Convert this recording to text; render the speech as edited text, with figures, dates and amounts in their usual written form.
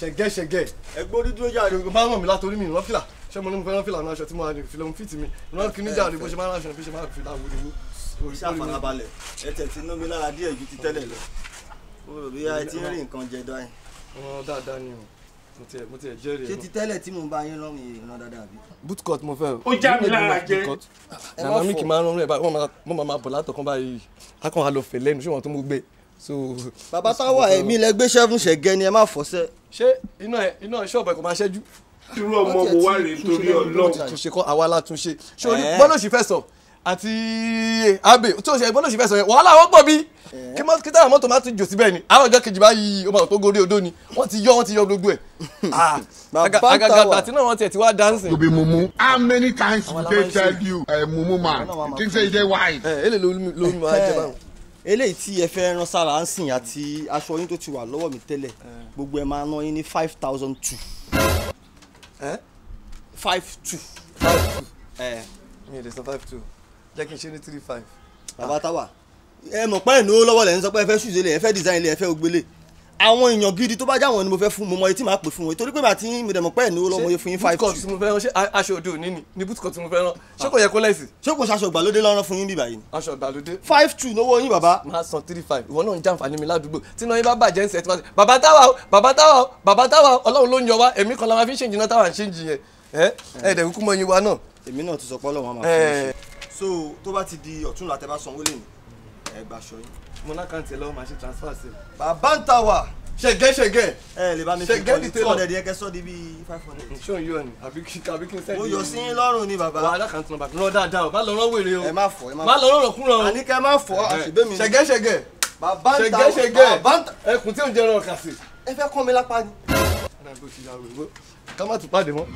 ṣẹ̀gẹ́. ẹgbẹ́ orí dúró jáde. kò bá ràn mí látòrí mi ìran fìlà ṣé mo ní mo fẹ́ rán fìlà náà aṣọ tí mo wà ní fìlà mo fìtì mi ìran kìíní jáde bó ṣe máa ń ránṣọ bí ṣe máa fi láwùjọ owó. iṣẹ́ àfarabalẹ̀ ẹ̀tẹ̀ tí inú mi lára díẹ̀ ju ti tẹ́lẹ̀ lọ. o rò bí ẹ ti ń rí nǹkan jẹ dọ́ ẹ̀. wọn dáadáa ni o mo ti ẹ̀ jẹ́rìí. ṣé ti tẹ́lẹ̀ tí mo bá yín rán mi ìran dáadáa bí. bootcut mo fẹ́ o. ó já mi lára jẹ. nàmá mi kì í máa ń rán rẹ̀ báyìí wọ́n máa bọ̀ látọ̀kan báyìí akọ̀ wa lọ fẹ̀ lẹ́nu ṣé wọ́n tó mú gbé. bàbá táwa ẹ̀mí lẹ gbé ṣẹ́fún ṣẹ̀gẹ́ ni ẹ má fọ́sẹ́. ṣé iná ṣọ́ọ̀bù ẹ̀ kò máa ṣẹ́jú. irú ọmọ mo wá rèé torí Ọlọ́run. túnṣe kọ́ àwa la túnṣe ṣé orí bọ́lọ̀ṣì fẹ́ sọ àti abe tí o ṣe bọ́lọ̀ṣì fẹ́ sọ yẹn wàhálà wọ́n pọ̀ bí kí táwọn mọ́tò máa tún jò síbẹ̀ ni àwọn ọjọ́ kejì báyìí ó máa tó gorí odó ni wọ́n ti yọ gbogbo ẹ̀. àgàgà tí náà wọ́n tiẹ̀ ti wá dancing. to be mumu. How many times did they tell you mumu man think say you dey wise. èlé ló máa jẹ báwọn. eléyìí tí ẹ fẹ́ rán sára ń sìn àti aṣọ yín tó ti wà lọ́wọ́ mi tẹ́lẹ̀ gbogbo ẹ máa ná yín ní 5,200. 5,200. mi ò lè san 5,200 jẹ́ kí n ṣe ní 3,500. bàbá táwa ẹ mọ̀ pé ìnáwó lọ́wọ́ lẹ́yìn sọ pé ẹ fẹ́ ṣùgbọ́n ẹ fẹ́ design ilé ẹ fẹ́ ògbélé àwọn èèyàn gidi tó bá jáwọn ni mo fẹ́ fún mo mọ etí máa pè fún wọn torí pé màá ti mo dẹ̀ mọ̀ pé ìnáwó lọ́wọ́ yẹ fún yín 5,200. bootcut tí mo fẹ́ rán ṣé aṣọ òde òní ni bootcut tí mo fẹ́ rán ṣé kò yẹ kó lẹ́sì. ṣé kò ṣaṣọ ìgbàlódé lọ́rán fún yín bíbá yìí ni. aṣọ ìgbàlódé. 5,200 lówó yín bàbá. máa san 3,500 ìwọ náà ń jàǹfààní mi ládùúgbò tí náà yín bá bàjẹ́ ń sẹ̀ tí wọ́n ti bàbá táwa ọlọ́run ló ń yọ wá èmi kan la máa fi ṣèǹjì náà táwa ń ṣèǹjì yẹn ẹ̀ẹ́dẹ̀ kúkú mọ iye wa náà. èmi náà ti sọ pé ọlọ́run máa fún mi. so tó bá ti di ọ̀túnla tẹ́ bá sanwó lè ní ẹ gbà aṣọ yín. mo ná kàǹtì ẹ lọ́wọ́ máa ṣe transfer sí. bàbá ń ta wà. ṣẹ̀gẹ́. ẹ lè bá mi fi kọ́ni 200 yẹn kẹ́ sọ́ di bíi 500. ṣé òun yóò ní àbí kí n sẹ́ni. mo yọ sí yín lọ́rùn ni bàbá. wà á lákàntì nọ́mbà rán dáadáa o má lọ rán wèrè o. ẹ má fọ má lọ rán kúrò o. àní kẹ́ má fọ àṣìbẹ́ mi. ṣẹ̀gẹ́. bàbá ń ta ẹkùn tí ò ń jẹran ọ̀kà sí. ẹ fẹ́ kọ́ mi lápá ni. ká má tún pàdé mọ́.